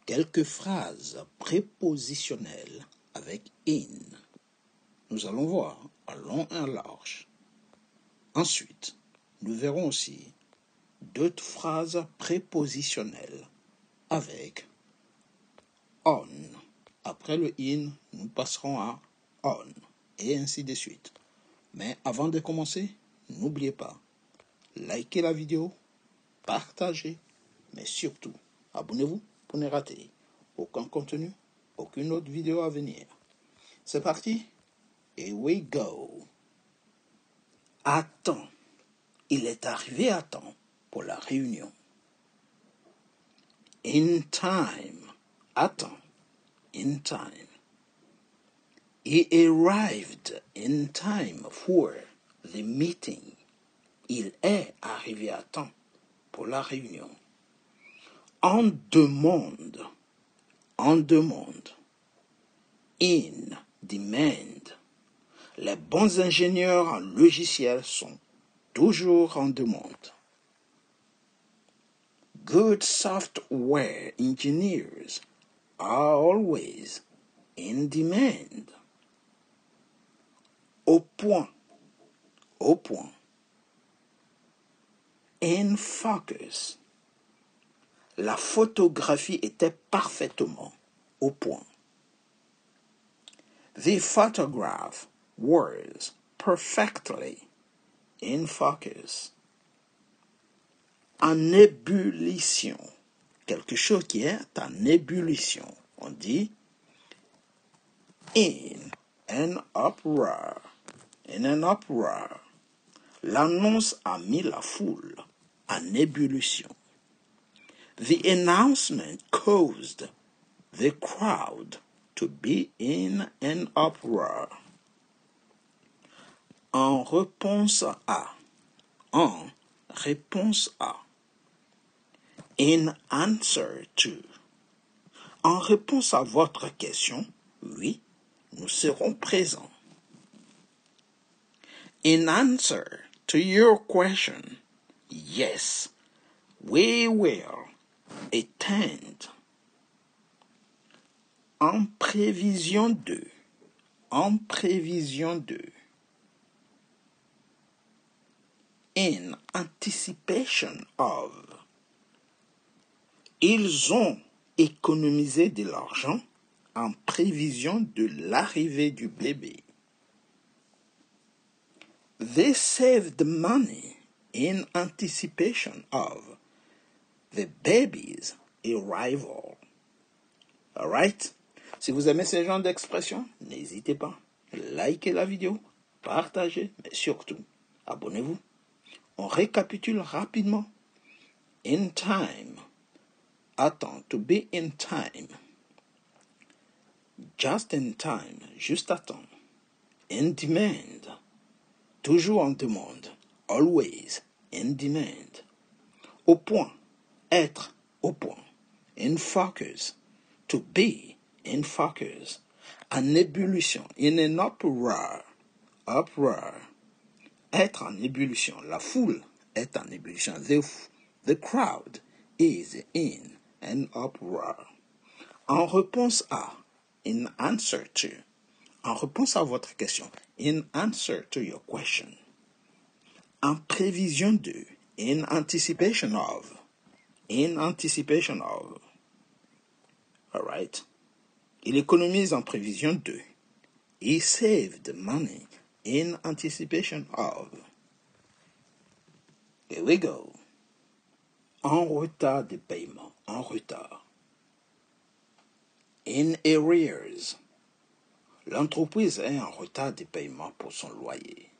quelques phrases prépositionnelles avec in. Nous allons voir à long et à large. Ensuite, nous verrons aussi d'autres phrases prépositionnelles avec on. Après le in, nous passerons à on et ainsi de suite. Mais avant de commencer, n'oubliez pas, likez la vidéo, partagez, mais surtout, abonnez-vous pour ne rater aucun contenu, aucune autre vidéo à venir. C'est parti, here we go. À temps. Il est arrivé à temps pour la réunion. In time. À temps. In time. He arrived in time for the meeting. Il est arrivé à temps pour la réunion. On demande. On demande. In demand. Les bons ingénieurs en logiciel sont toujours en demande. Good software engineers are always in demand. Au point. Au point. In focus. La photographie était parfaitement au point. The photograph was perfectly in focus. En ébullition. Quelque chose qui est en ébullition. On dit in an uproar. In an uproar. L'annonce a mis la foule en ébullition. The announcement caused the crowd to be in an uproar. En réponse à. En réponse à. In answer to. En réponse à votre question, oui, nous serons présents. In answer to your question, yes, we will attend. En prévision de. En prévision de. In anticipation of. Ils ont économisé de l'argent en prévision de l'arrivée du bébé. They saved money in anticipation of the baby's arrival. Alright? Si vous aimez ce genre d'expression, n'hésitez pas. Likez la vidéo, partagez, mais surtout, abonnez-vous. On récapitule rapidement. In time. Attends, to be in time. Just in time, juste à temps. In demand. Toujours en demande. Always in demand. Au point. Être au point. In focus. To be in focus. En ébullition. In an uproar. Uproar. Être en ébullition. La foule est en ébullition. The crowd is in an uproar. En réponse à. In answer to. En réponse à votre question. In answer to your question. En prévision de. In anticipation of. In anticipation of. Alright. Il économise en prévision de. He saved money in anticipation of. Here we go. En retard de paiement. En retard. In arrears. L'entreprise est en retard de paiement pour son loyer.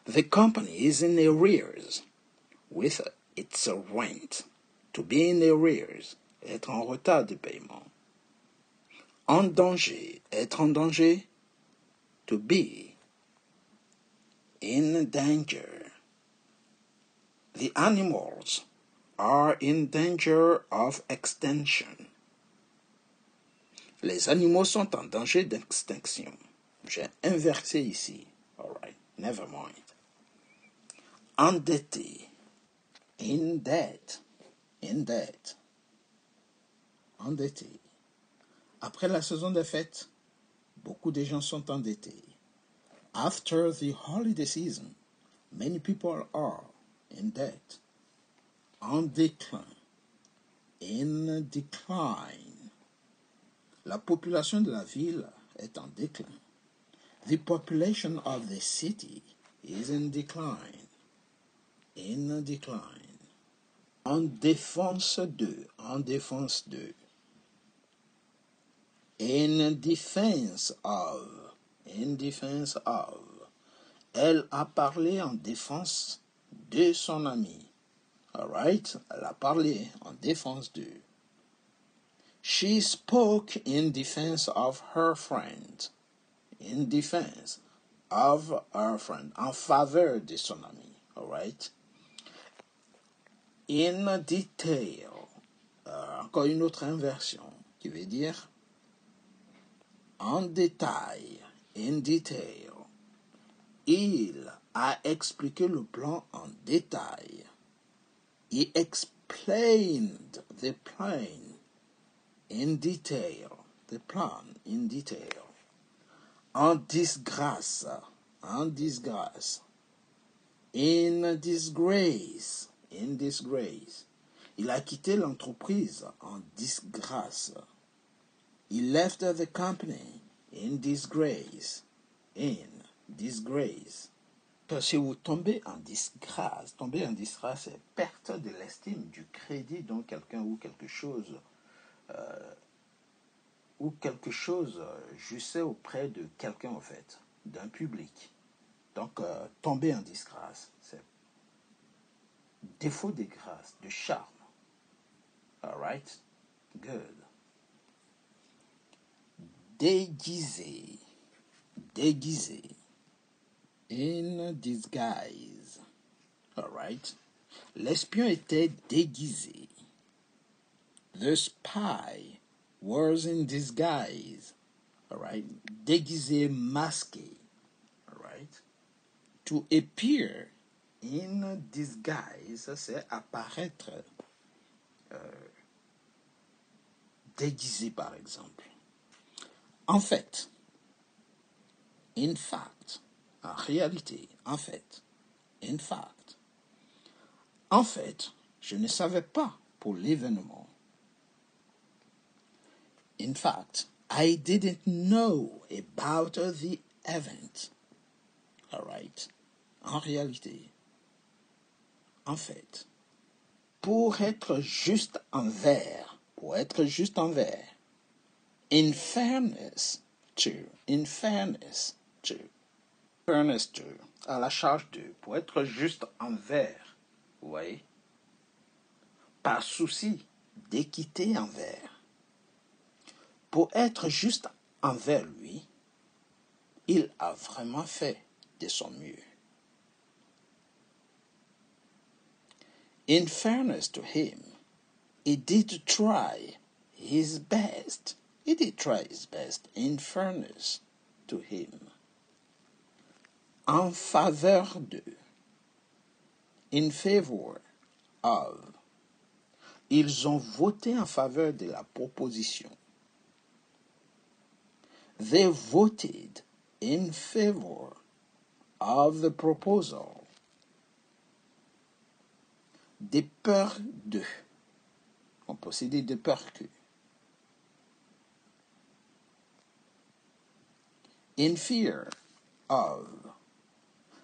The company is in arrears with its rent. To be in arrears, être en retard de paiement. En danger, être en danger. To be in danger. The animals are in danger of extinction. Les animaux sont en danger d'extinction. J'ai inversé ici. Alright, never mind. Endetté. In debt. In debt. endettés. Après la saison des fêtes, beaucoup de gens sont endettés. After the holiday season, many people are in debt. En déclin. In decline. La population de la ville est en déclin. The population of the city is in decline. In decline. En défense de. En défense de. In defense of. In defense of. Elle a parlé en défense de son ami. Alright? Elle a parlé en défense de. She spoke in defense of her friend. In defense of her friend. En faveur de son ami. Alright? In detail. Encore une autre inversion qui veut dire en détail. In detail. Il a expliqué le plan en détail. He explained the plan in detail. The plan in detail. En disgrâce. En disgrâce. In disgrace. In disgrace. Il a quitté l'entreprise en disgrâce. He left the company in disgrace. In disgrace. Si vous tombez en disgrâce, c'est perte de l'estime, du crédit dont quelqu'un ou quelque chose jouissait auprès de quelqu'un, en fait, d'un public. Donc, tomber en disgrâce, c'est défaut de grâce, de charme. Alright? Good. Déguisé. Déguisé. In disguise. Alright? L'espion était déguisé. The spy was in disguise. Alright? Déguisé, masqué. Alright? To appear in disguise, c'est apparaître déguisé, par exemple. En fait, in fact, en réalité, en fait, in fact. En fait, je ne savais pas pour l'événement. In fact, I didn't know about the event. All right. En réalité, en fait, pour être juste envers, in fairness to, à la charge de, pour être juste envers, vous voyez, par souci d'équité envers. Pour être juste envers lui, il a vraiment fait de son mieux. In fairness to him, he did try his best. He did try his best in fairness to him. En faveur de. In favor of. Ils ont voté en faveur de la proposition. They voted in favor of the proposal. De peur de. On possédait de peur que. In fear of.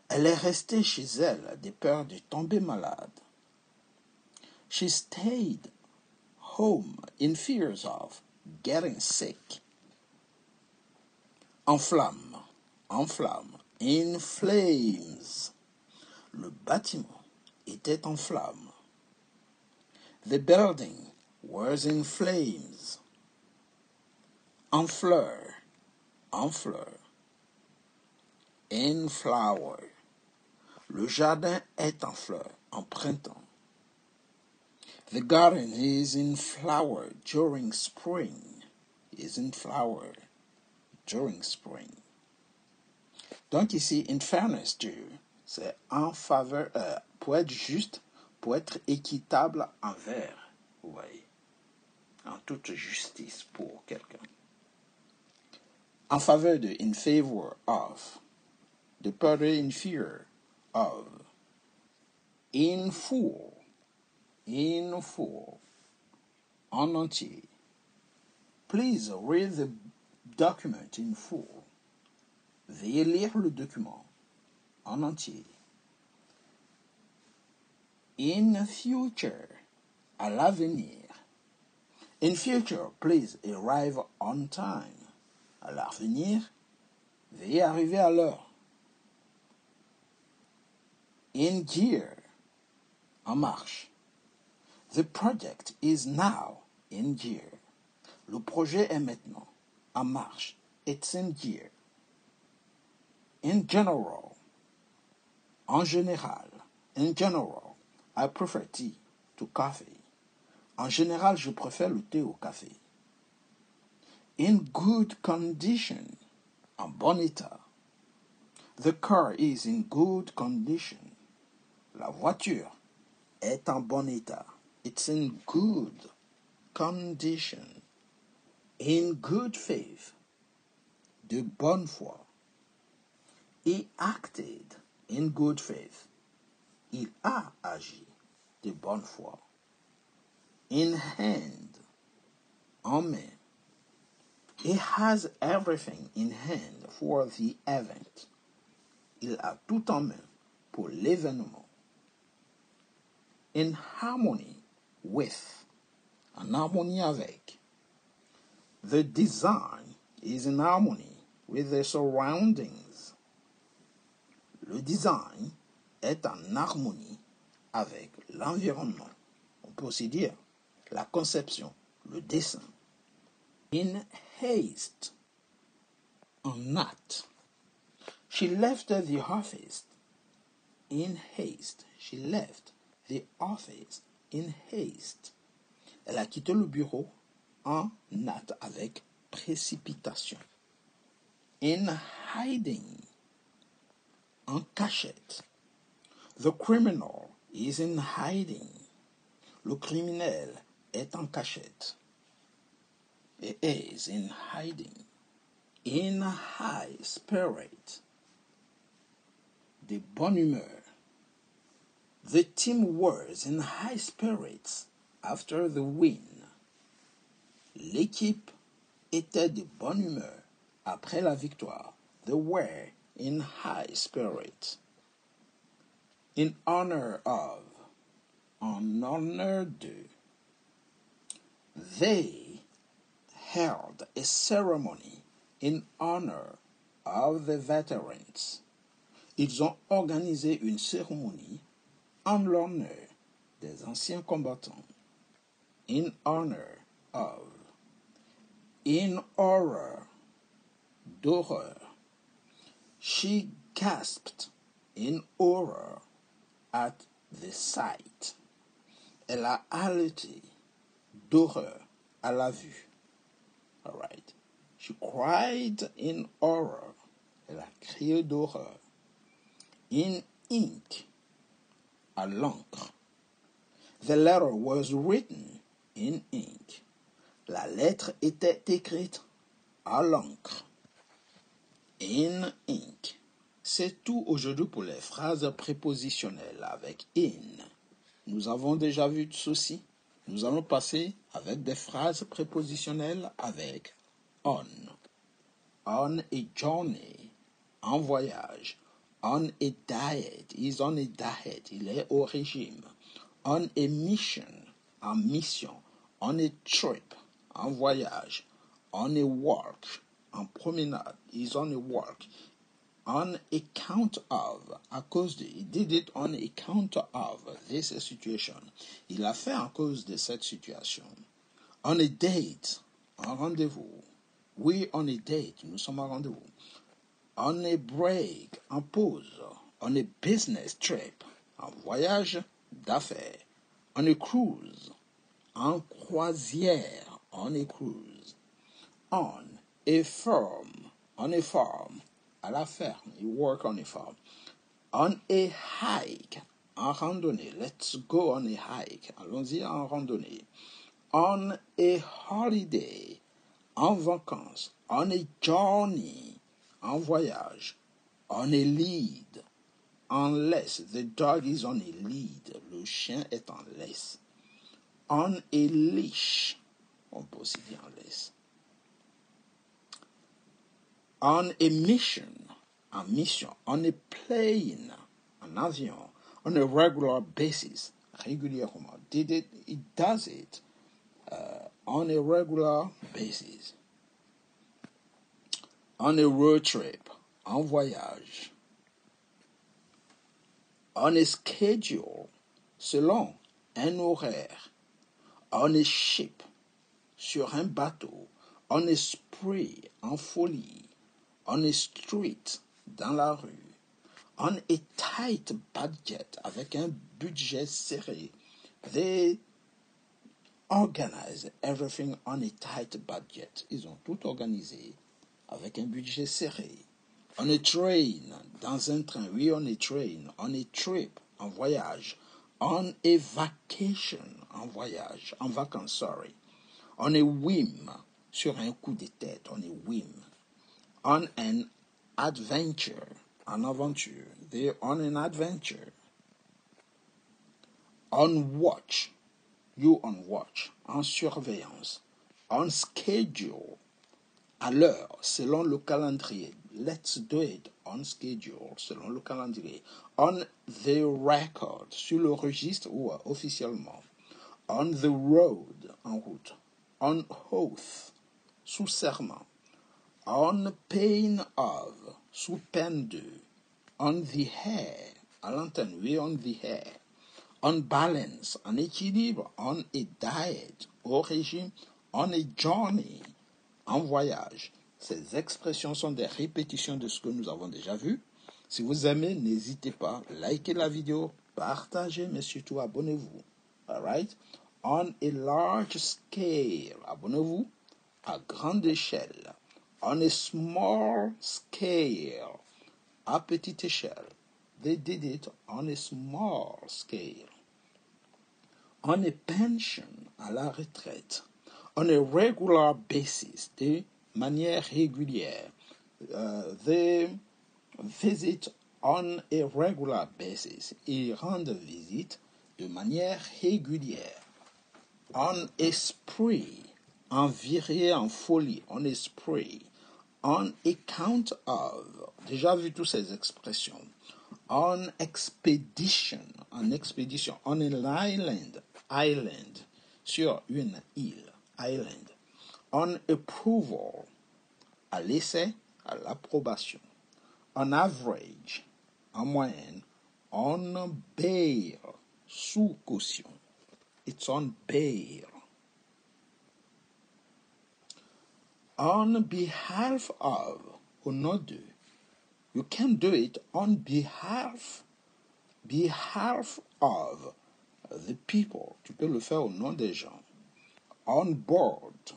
Elle est restée chez elle de peur de tomber malade. She stayed home in fears of getting sick. En flamme, in flames. Le bâtiment était en flamme. The building was in flames. En fleur, in flower. Le jardin est en fleur, en printemps. The garden is in flower during spring. Donc ici, in fairness to, c'est en faveur, pour être juste, pour être équitable envers, vous voyez. en toute justice pour quelqu'un. En faveur de, in favor of, de peur de, in fear of, in full, en entier. Please read the document in full. Veuillez lire le document en entier. In future, à l'avenir. In future, please arrive on time. À l'avenir, veuillez arriver à l'heure. In gear, en marche. The project is now in gear. Le projet est maintenant en marche. It's in gear. In general, en général. In general, I prefer tea to coffee. En général, je préfère le thé au café. In good condition, en bon état. The car is in good condition. La voiture est en bon état. It's in good condition. In good faith, de bonne foi. He acted in good faith. Il a agi de bonne foi. In hand, en main. He has everything in hand for the event. Il a tout en main pour l'événement. In harmony with, en harmonie avec. The design is in harmony with the surroundings. Le design est en harmonie avec l'environnement. On peut aussi dire la conception, le dessin. In haste, en hâte. She left the office in haste. She left the office in haste. Elle a quitté le bureau en hâte, avec précipitation. In hiding, en cachette. The criminal is in hiding. Le criminel est en cachette. He is in hiding. In high spirit, de bonne humeur. The team was in high spirits after the win. L'équipe était de bonne humeur après la victoire. They were in high spirits. In honor of, en honneur de. They held a ceremony in honor of the veterans. Ils ont organisé une cérémonie en l'honneur des anciens combattants. In honor of. In horror, d'horreur. She gasped in horror at the sight. Elle a haleté d'horreur à la vue. All right. She cried in horror. Elle a crié d'horreur. In ink, à l'encre. The letter was written in ink. La lettre était écrite à l'encre. In ink. C'est tout aujourd'hui pour les phrases prépositionnelles avec in. Nous avons déjà vu ceci. Nous allons passer avec des phrases prépositionnelles avec on. On a journey, en voyage. On a diet, he's on a diet, il est au régime. On a mission, en mission. On a trip, en voyage. On a walk, en promenade, he's on a walk. On account of, à cause de, he did it on account of this situation. Il a fait à cause de cette situation. On a date, un rendez-vous. We on a date, nous sommes en rendez-vous. On a break, en pause. On a business trip, en voyage d'affaires. On a cruise, en croisière. On a cruise. On a farm, à la ferme. You work on a farm. On a hike, en randonnée. Let's go on a hike. Allons-y en randonnée. on a holiday, en vacances, on a journey, en voyage, on a lead, en laisse. The dog is on a lead. Le chien est en laisse. On a leash. On peut aussi dire en laisse. On a mission. En mission. On a plane. En avion. On a regular basis. Régulièrement. It does it on a regular basis. On a road trip. En voyage. On a schedule. Selon un horaire. On a ship. Sur un bateau. On a spree. En folie. On a street. Dans la rue. On a tight budget. Avec un budget serré. They organize everything on a tight budget. Ils ont tout organisé avec un budget serré. On a train. Dans un train. Oui, on a train. On a trip. En voyage. On a vacation. En voyage. En vacances, sorry. On a whim. Sur un coup de tête. On a whim. On an adventure. En aventure. They're on an adventure. On watch. You on watch. En surveillance. On schedule. À l'heure, selon le calendrier. Let's do it on schedule, selon le calendrier. On the record. Sur le registre ou officiellement. On the road. En route. On oath. Sous serment. On pain of. Sous peine de. On the hair. À l'antenne, oui, on the hair. On balance, en équilibre. On a diet, au régime. On a journey, en voyage. Ces expressions sont des répétitions de ce que nous avons déjà vu. Si vous aimez, n'hésitez pas, likez la vidéo, partagez, mais surtout abonnez-vous. Alright? On a large scale, abonnez-vous, à grande échelle. On a small scale, à petite échelle. They did it on a small scale. On a pension, à la retraite. On a regular basis, de manière régulière. They visit on a regular basis. Ils rendent visite de manière régulière. On a spree, en virée, en folie. On a spree. On account of. Déjà vu toutes ces expressions. On expedition, en expédition. On an island, island, sur une île, island. On approval, à l'essai, à l'approbation. On average, en moyenne. On bail, sous caution. It's on bail. On behalf of, au nom de. You can do it on behalf of the people. Tu peux le faire au nom des gens. On board,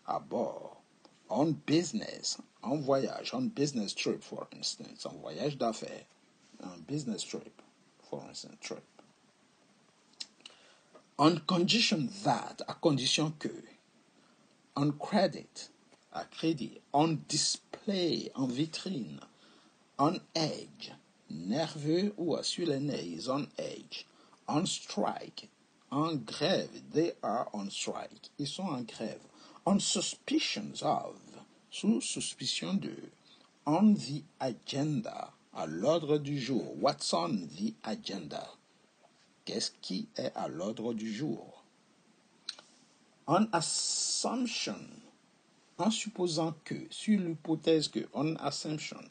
à bord. On business, en voyage. On business trip, for instance. En voyage d'affaires. On business trip, for instance, trip. On condition that, à condition que. On credit, à crédit. On display, en vitrine. On edge, nerveux ou sur les nerfs, on edge. On strike, en grève, they are on strike, ils sont en grève. On suspicions of, sous suspicion de. On the agenda, à l'ordre du jour. What's on the agenda? Qu'est-ce qui est à l'ordre du jour? On assumption, en supposant que, sur l'hypothèse que, on assumption.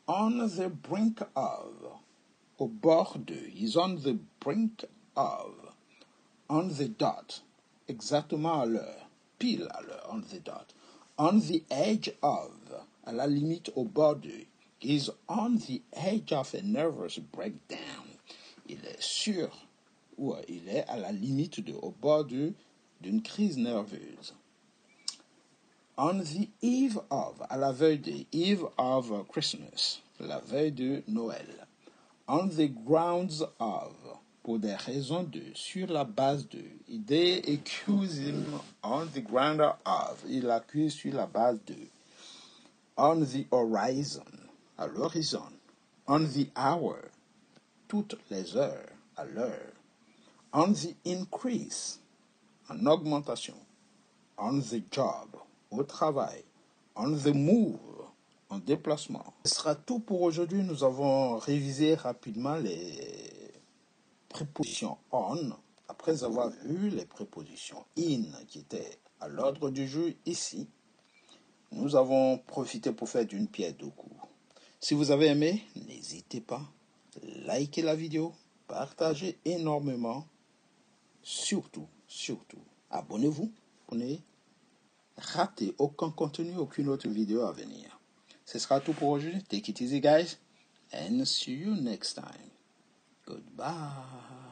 On the brink of, au bord de, is on the brink of. On the dot, exactement à l'heure, pile à l'heure, on the dot. On the edge of, à la limite au bord de, is on the edge of a nervous breakdown. Il est sûr, ou il est à la limite de, au bord d'une crise nerveuse. On the eve of, à la veille de, eve of Christmas, la veille de Noël. On the grounds of, pour des raisons de, sur la base de. They accuse him on the ground of. Il l'accuse sur la base de. On the horizon, à l'horizon. On the hour, toutes les heures, à l'heure. On the increase, en augmentation. On the job, au travail. On the move, en déplacement. Ce sera tout pour aujourd'hui. Nous avons révisé rapidement les prépositions on, après avoir vu les prépositions in qui étaient à l'ordre du jour ici. Nous avons profité pour faire d'une pierre deux coups. Si vous avez aimé, n'hésitez pas, likez la vidéo, partagez énormément, surtout, abonnez-vous pour ne rater aucun contenu, aucune autre vidéo à venir. Ce sera tout pour aujourd'hui. Take it easy, guys, and see you next time. Goodbye.